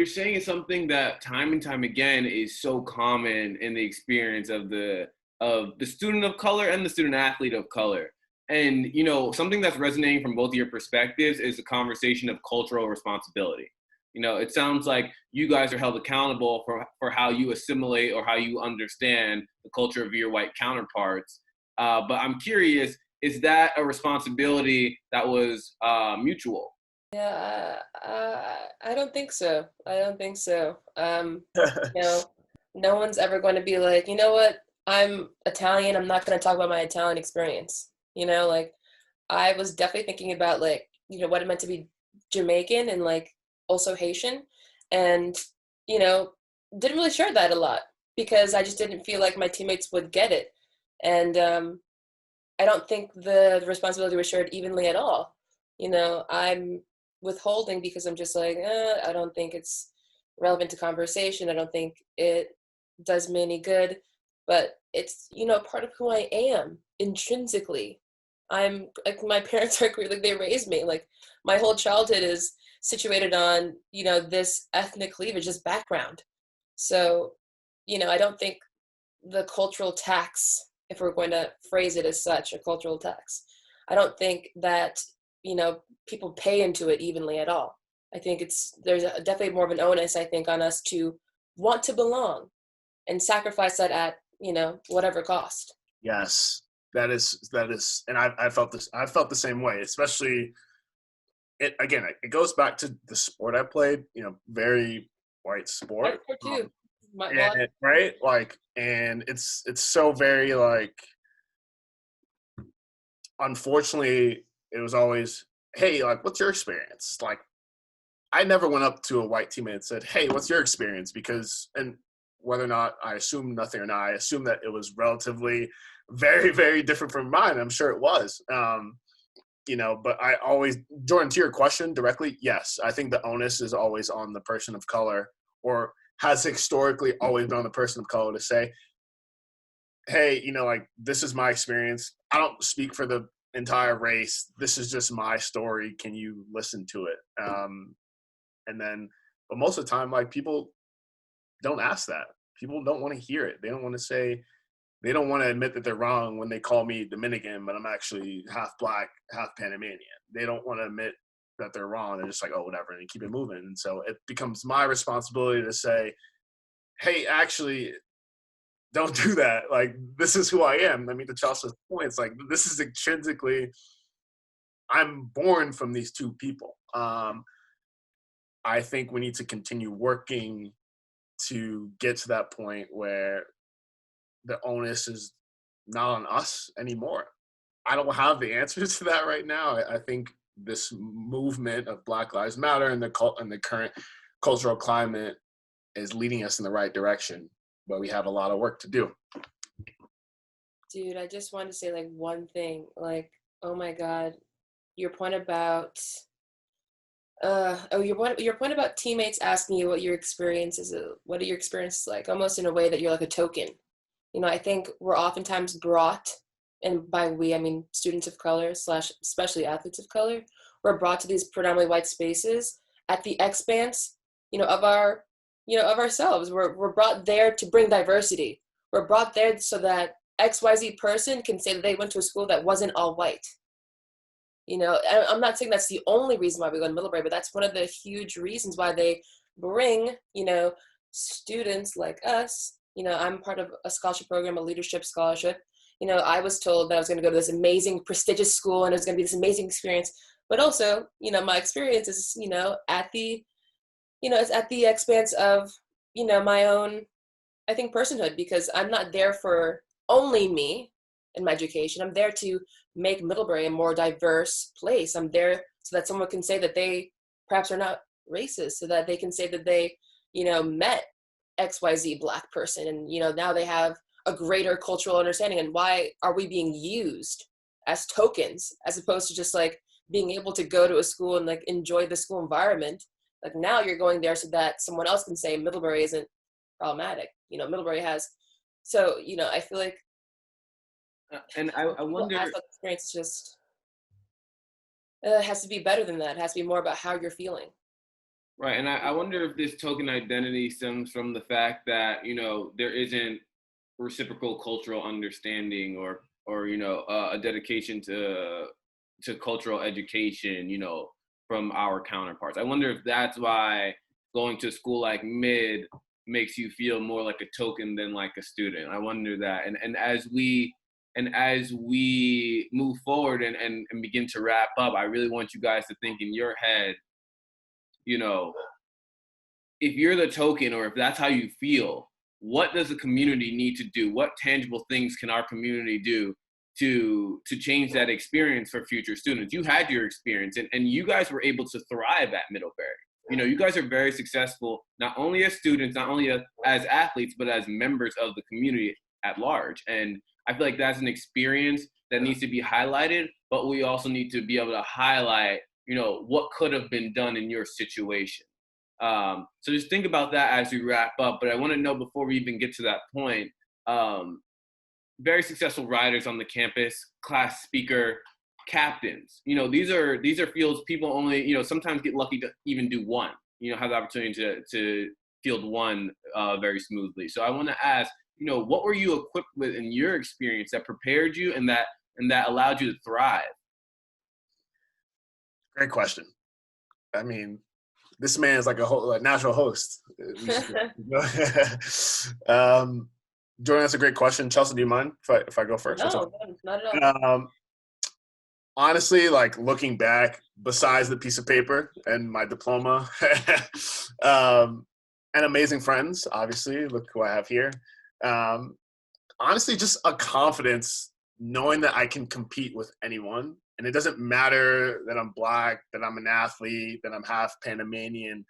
you're saying is something that time and time again is so common in the experience of the student of color and the student athlete of color. And something that's resonating from both of your perspectives is the conversation of cultural responsibility. It sounds like you guys are held accountable for how you assimilate or how you understand the culture of your white counterparts. But I'm curious, is that a responsibility that was mutual? Yeah, I don't think so. I don't think so. You know, no one's ever going to be like, you know what? I'm Italian. I'm not going to talk about my Italian experience. Like I was definitely thinking about like, what it meant to be Jamaican and like also Haitian, and you know, didn't really share that a lot because I just didn't feel like my teammates would get it, and I don't think the responsibility was shared evenly at all. I'm withholding because I'm just like, I don't think it's relevant to conversation. I don't think it does me any good, but it's, part of who I am intrinsically. I'm like, my parents are queer, like they raised me. Like my whole childhood is situated on, this ethnic cleavage, this background. So, I don't think the cultural tax, if we're going to phrase it as such, a cultural tax, I don't think that, people pay into it evenly at all. I think definitely more of an onus, I think, on us to want to belong and sacrifice that at, whatever cost. Yes, that is, and I felt this. I felt the same way, especially. It goes back to the sport I played. Very white sport. Hardcore too. Right? Like, and it's so very like. Unfortunately, it was always, hey, like, what's your experience? Like, I never went up to a white teammate and said, hey, what's your experience? Because, and whether or not I assume nothing or not, I assume that it was relatively very, very different from mine. I'm sure it was. But I always, Jourdon, to your question directly, yes, I think the onus is always on the person of color, or has historically always been on the person of color to say, hey, like, this is my experience. I don't speak for the entire race. This is just my story. Can you listen to it? And then, but most of the time, like, people don't ask that. People don't want to hear it. They don't want to say, they don't want to admit that they're wrong when they call me Dominican, but I'm actually half black, half Panamanian. They don't want to admit that they're wrong. They're just like, oh, whatever, and keep it moving. And so it becomes my responsibility to say, hey, actually, don't do that. Like, this is who I am. I mean, to Chelsa's point, it's like, this is intrinsically, I'm born from these two people. I think we need to continue working to get to that point where the onus is not on us anymore. I don't have the answers to that right now. I think this movement of Black Lives Matter and the current cultural climate is leading us in the right direction, but we have a lot of work to do. Dude, I just wanted to say like one thing. Like, oh my God, your point about your point about teammates asking you what your experience is, what are your experiences like, almost in a way that you're like a token. I think we're oftentimes brought, and by we, I mean students of color / especially athletes of color, we're brought to these predominantly white spaces at the expanse, of of ourselves. We're brought there to bring diversity. We're brought there so that XYZ person can say that they went to a school that wasn't all white. I'm not saying that's the only reason why we go to Middlebury, but that's one of the huge reasons why they bring, students like us. I'm part of a scholarship program, a leadership scholarship. I was told that I was going to go to this amazing, prestigious school and it was going to be this amazing experience. But also, my experience is, it's at the expense of, my own, I think, personhood, because I'm not there for only me and my education. I'm there to make Middlebury a more diverse place. I'm there so that someone can say that they perhaps are not racist, so that they can say that they, met XYZ Black person, and now they have a greater cultural understanding. And why are we being used as tokens as opposed to just like being able to go to a school and like enjoy the school environment? Like, now you're going there so that someone else can say Middlebury isn't problematic. Middlebury has. So I feel like, and I wonder, experience just has to be better than that. It has to be more about how you're feeling. Right, and I wonder if this token identity stems from the fact that, you know, there isn't reciprocal cultural understanding or you know, a dedication to cultural education, you know, from our counterparts. I wonder if that's why going to school like Mid makes you feel more like a token than like a student. I wonder that. And as we move forward and begin to wrap up, I really want you guys to think in your head, you know, if you're the token or if that's how you feel, what does the community need to do? What tangible things can our community do to change that experience for future students? You had your experience and you guys were able to thrive at Middlebury. You know, you guys are very successful, not only as students, not only as athletes, but as members of the community at large. And I feel like that's an experience that needs to be highlighted, but we also need to be able to highlight, you know, what could have been done in your situation. So just think about that as we wrap up. But I want to know before we even get to that point, very successful riders on the campus, class speaker, captains. You know, these are fields people only, you know, sometimes get lucky to even do one. You know, have the opportunity to field one very smoothly. So I want to ask, you know, what were you equipped with in your experience that prepared you and that allowed you to thrive? Great question. I mean, this man is like a natural host. Jordan, that's a great question. Chelsea, do you mind if I go first? No, not at all. Honestly, like looking back, besides the piece of paper and my diploma, and amazing friends, obviously, look who I have here. Honestly, just a confidence knowing that I can compete with anyone. And it doesn't matter that I'm Black, that I'm an athlete, that I'm half Panamanian.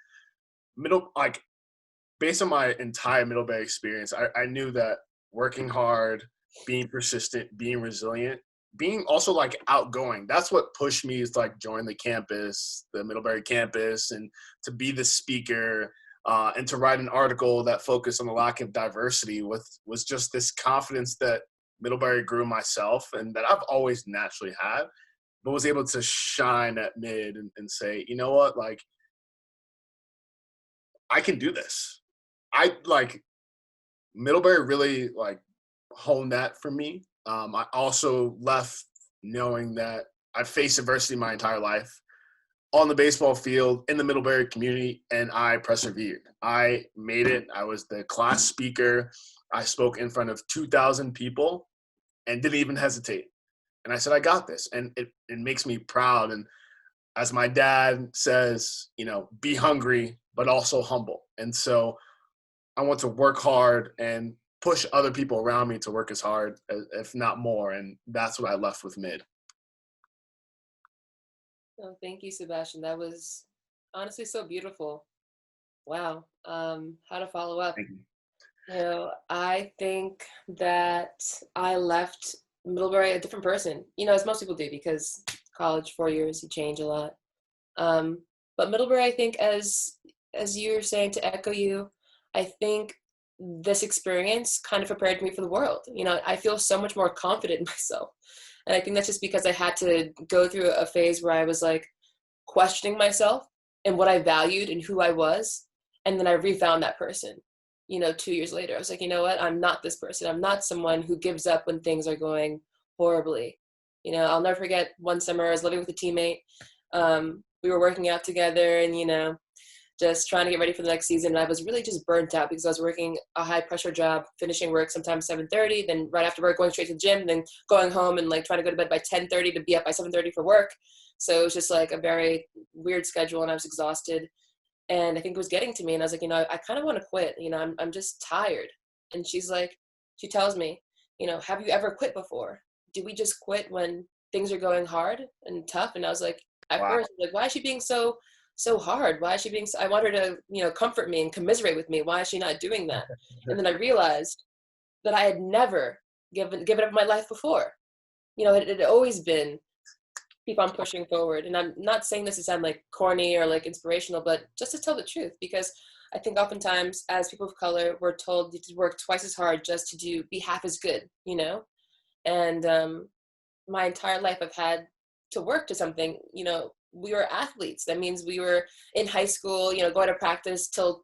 Based on my entire Middlebury experience, I knew that working hard, being persistent, being resilient, being also like outgoing, that's what pushed me to like join the campus, the Middlebury campus, and to be the speaker and to write an article that focused on the lack of diversity was just this confidence that Middlebury grew myself and that I've always naturally had, but was able to shine at Mid and say, you know what, like, I can do this. Middlebury really like honed that for me. I also left knowing that I've faced adversity my entire life on the baseball field, in the Middlebury community, and I persevered. I made it. I was the class speaker. I spoke in front of 2,000 people and didn't even hesitate. And I said, I got this. And it makes me proud. And as my dad says, you know, be hungry, but also humble. And so I want to work hard and push other people around me to work as hard, if not more. And that's what I left with Mid. Oh, thank you, Sebastian. That was honestly so beautiful. Wow. How to follow up? Thank you. You know, I think that I left Middlebury a different person, you know, as most people do, because college, 4 years, you change a lot. But Middlebury, I think, as you were saying, to echo you, I think this experience kind of prepared me for the world. You know, I feel so much more confident in myself. And I think that's just because I had to go through a phase where I was like questioning myself and what I valued and who I was. And then I refound that person, you know, 2 years later. I was like, you know what? I'm not this person. I'm not someone who gives up when things are going horribly. You know, I'll never forget one summer I was living with a teammate. We were working out together and, you know, just trying to get ready for the next season. And I was really just burnt out because I was working a high pressure job, finishing work sometimes 7:30, then right after work, going straight to the gym, then going home and like trying to go to bed by 10:30 to be up by 7:30 for work. So it was just like a very weird schedule and I was exhausted. And I think it was getting to me. And I was like, you know, I kind of want to quit. You know, I'm just tired. And she tells me, you know, have you ever quit before? Did we just quit when things are going hard and tough? And I was like, at first, like, why is she being so hard? Why is she being I want her to, you know, comfort me and commiserate with me. Why is she not doing that? And then I realized that I had never given up my life before. You know, it had always been keep on pushing forward. And I'm not saying this to sound like corny or like inspirational, but just to tell the truth, because I think oftentimes as people of color, we're told to work twice as hard just to be half as good, you know? And my entire life I've had to work to something, you know, we were athletes. That means we were in high school, going to practice till,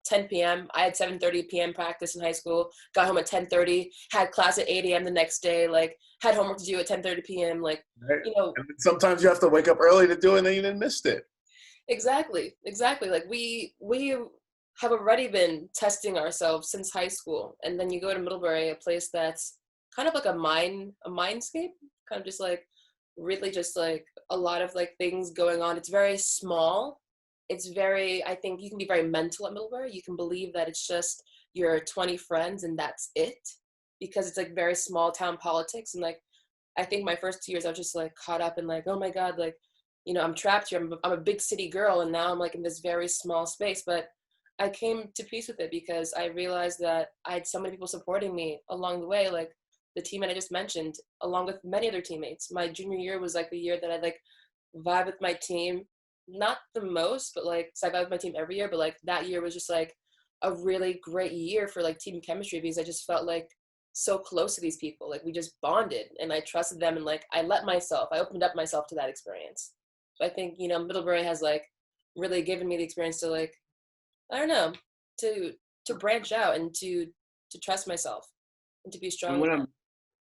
10 p.m. I had 7:30 p.m. practice in high school, got home at 10:30, had class at 8 a.m. the next day, like had homework to do at 10:30 p.m. Like, right. And sometimes you have to wake up early to do it and then you didn't miss it. Exactly. Like we have already been testing ourselves since high school. And then you go to Middlebury, a place that's kind of like a mindscape, kind of just like really just like a lot of like things going on. It's very small. I think you can be very mental at Middlebury. You can believe that it's just your 20 friends and that's it, because it's like very small town politics. And like, I think my first 2 years, I was just like caught up in like, oh my God, like, I'm trapped here. I'm a big city girl. And now I'm like in this very small space, but I came to peace with it because I realized that I had so many people supporting me along the way. Like the teammate I just mentioned, along with many other teammates. My junior year was like the year that I like vibe with my team. Not the most, but like, cause I vibe with my team every year, but like that year was just like a really great year for like team chemistry, because I just felt like so close to these people. Like we just bonded and I trusted them, and like I opened up myself to that experience. So I think, Middlebury has like really given me the experience to like, I don't know, to branch out and to trust myself and to be strong.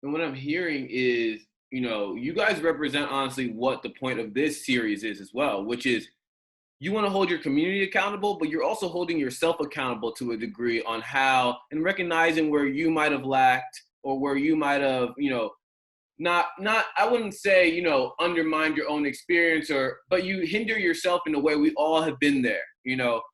And what I'm hearing is, you guys represent honestly what the point of this series is as well, which is you want to hold your community accountable, but you're also holding yourself accountable to a degree on how, and recognizing where you might have lacked or where you might have, not I wouldn't say, undermine your own experience, but you hinder yourself in a way. We all have been there,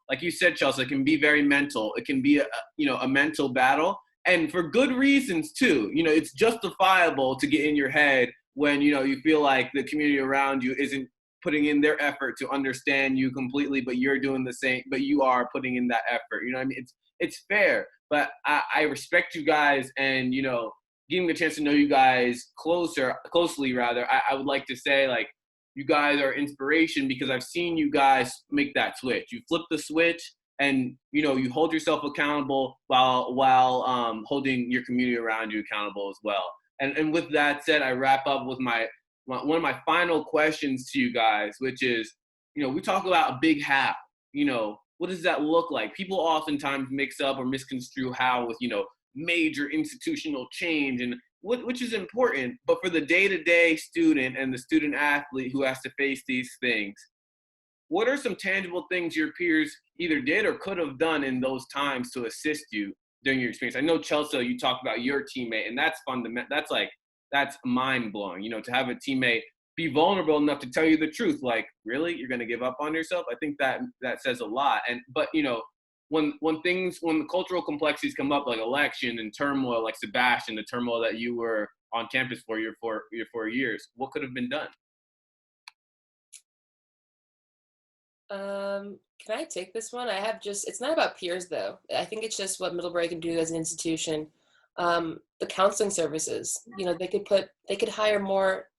like you said, Chellsa, it can be very mental. It can be a mental battle. And for good reasons too. It's justifiable to get in your head when, you feel like the community around you isn't putting in their effort to understand you completely, but you're doing the same, but you are putting in that effort. You know what I mean? It's fair, but I respect you guys, and, getting the chance to know you guys closely rather, I would like to say, like, you guys are inspiration because I've seen you guys make that switch. You flip the switch, and you hold yourself accountable while holding your community around you accountable as well. And with that said, I wrap up with one of my final questions to you guys, which is, we talk about a big how. What does that look like? People oftentimes mix up or misconstrue how with major institutional change, and which is important, but for the day-to-day student and the student athlete who has to face these things, what are some tangible things your peers either did or could have done in those times to assist you during your experience? I know, Chellsa, you talked about your teammate, and that's fundamental. That's mind-blowing, to have a teammate be vulnerable enough to tell you the truth. Like, really, you're going to give up on yourself? I think that says a lot. But when the cultural complexities come up, like election and turmoil, like Sebastian, the turmoil that you were on campus for your 4 years, what could have been done? Can I take this one? It's not about peers though. I think it's just what Middlebury can do as an institution. The counseling services, they could hire more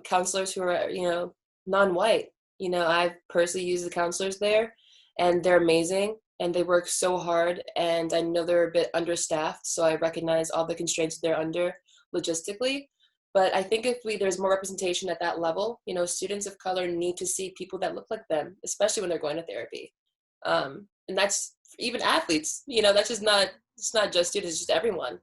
counselors who are, non-white. I've personally used the counselors there, and they're amazing, and they work so hard, and I know they're a bit understaffed, so I recognize all the constraints they're under logistically. But I think if there's more representation at that level, students of color need to see people that look like them, especially when they're going to therapy. And that's even athletes, it's not just students, it's just everyone.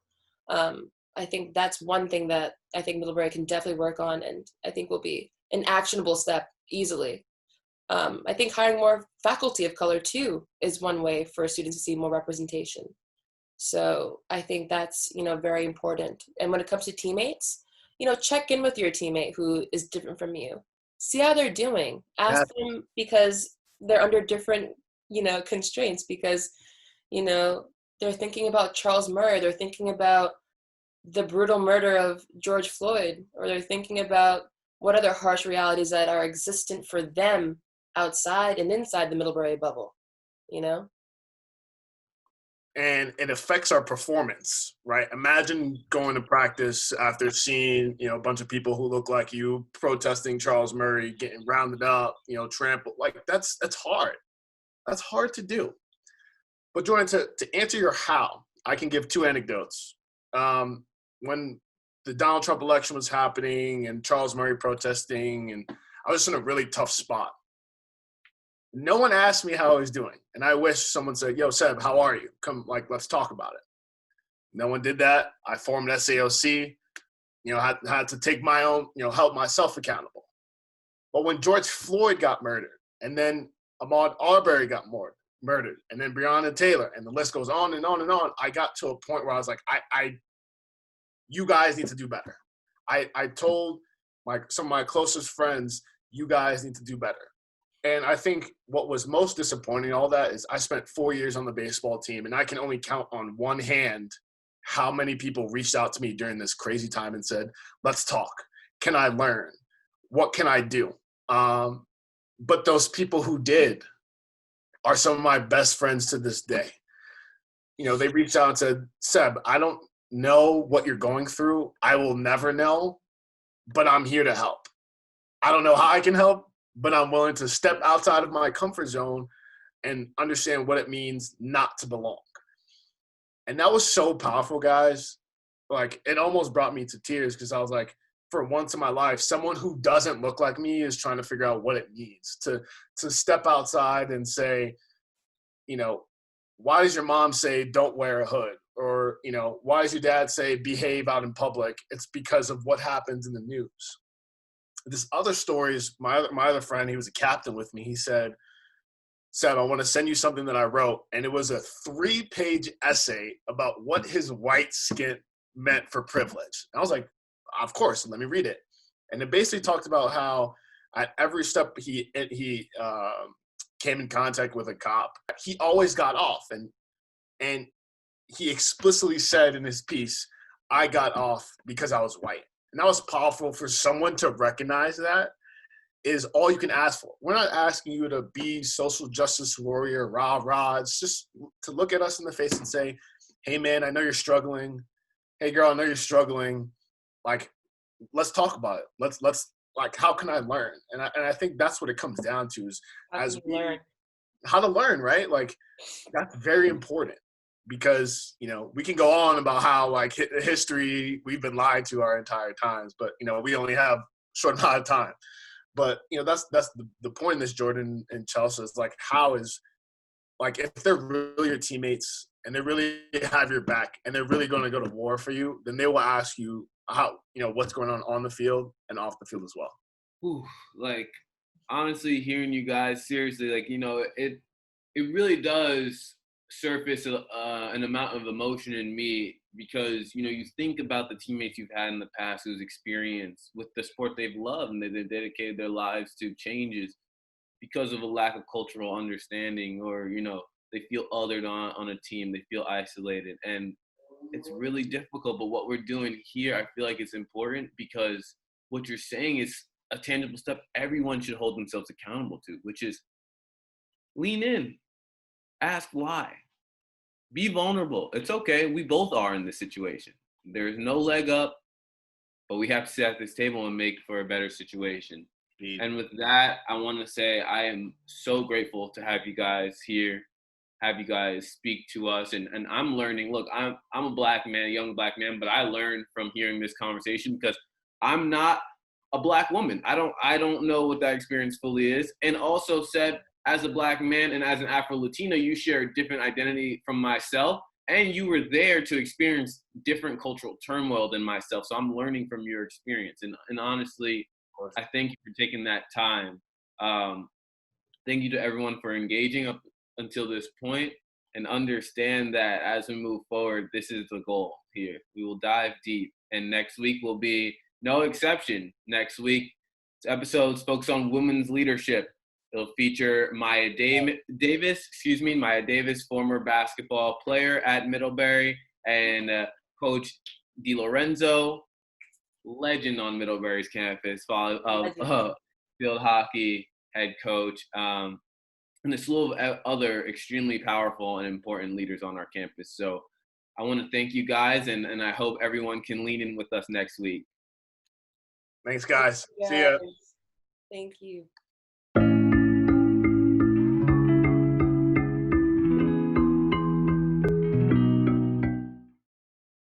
I think that's one thing that I think Middlebury can definitely work on, and I think will be an actionable step easily. I think hiring more faculty of color too is one way for students to see more representation. So I think that's, very important. And when it comes to teammates, check in with your teammate who is different from you. See how they're doing. Ask them, because they're under different, constraints, because, they're thinking about Charles Murray, they're thinking about the brutal murder of George Floyd, or they're thinking about what other harsh realities that are existent for them outside and inside the Middlebury bubble, And it affects our performance, right? Imagine going to practice after seeing, a bunch of people who look like you protesting Charles Murray, getting rounded up, trampled. Like that's hard. That's hard to do. But Jourdon, to answer your how, I can give two anecdotes. When the Donald Trump election was happening and Charles Murray protesting, and I was just in a really tough spot. No one asked me how I was doing. And I wish someone said, yo, Seb, how are you? Come, like, let's talk about it. No one did that. I formed SAOC, had to take my own, help myself accountable. But when George Floyd got murdered, and then Ahmaud Arbery got murdered, and then Breonna Taylor, and the list goes on and on and on, I got to a point where I was like, you guys need to do better. I told some of my closest friends, you guys need to do better. And I think what was most disappointing in all that is I spent 4 years on the baseball team, and I can only count on one hand how many people reached out to me during this crazy time and said, let's talk. Can I learn? What can I do? But those people who did are some of my best friends to this day. They reached out and said, Seb, I don't know what you're going through. I will never know, but I'm here to help. I don't know how I can help, but I'm willing to step outside of my comfort zone and understand what it means not to belong. And that was so powerful, guys. Like, it almost brought me to tears because I was like, for once in my life, someone who doesn't look like me is trying to figure out what it means to step outside and say, why does your mom say don't wear a hood? Or, why does your dad say behave out in public? It's because of what happens in the news. This other story is my other friend, he was a captain with me. He said, Seb, I want to send you something that I wrote. And it was a 3-page essay about what his white skin meant for privilege. And I was like, of course, let me read it. And it basically talked about how at every step he came in contact with a cop, he always got off. And he explicitly said in his piece, I got off because I was white. And that was powerful for someone to recognize that is all you can ask for. We're not asking you to be social justice warrior, rah. It's just to look at us in the face and say, hey, man, I know you're struggling. Hey, girl, I know you're struggling. Like, let's talk about it. Let's like, how can I learn? And I think that's what it comes down to is how to learn, right? Like, that's very important because, we can go on about how, like, history, we've been lied to our entire times, but, we only have a short amount of time. But, that's the point in this, Jourdon and Chellsa, is like, how is, like, if they're really your teammates and they really have your back and they're really going to go to war for you, then they will ask you how, what's going on the field and off the field as well. Ooh, like, honestly, hearing you guys, seriously, like, it really does surface an amount of emotion in me because, you think about the teammates you've had in the past whose experience with the sport they've loved and they've dedicated their lives to changes because of a lack of cultural understanding or, they feel othered on a team, they feel isolated. And it's really difficult, but what we're doing here, I feel like it's important because what you're saying is a tangible step everyone should hold themselves accountable to, which is lean in, ask why, be vulnerable. It's okay. We both are in this situation. There's no leg up, but we have to sit at this table and make for a better situation. And with that, I want to say I am so grateful to have you guys here, have you guys speak to us. And I'm learning. Look, I'm a black man, a young black man, but I learned from hearing this conversation because I'm not a black woman. I don't know what that experience fully is. And also said, as a black man and as an Afro-Latino, you share a different identity from myself. And you were there to experience different cultural turmoil than myself. So I'm learning from your experience. And honestly, I thank you for taking that time. Thank you to everyone for engaging up until this point and understand that as we move forward, this is the goal here. We will dive deep. And next week will be no exception. Next week, episodes focus on women's leadership. It'll feature Maya Davis, former basketball player at Middlebury, and Coach DiLorenzo, legend on Middlebury's campus, field hockey head coach, and a slew of other extremely powerful and important leaders on our campus. So I want to thank you guys, and I hope everyone can lean in with us next week. Thanks, guys. Yes. See ya. Thank you.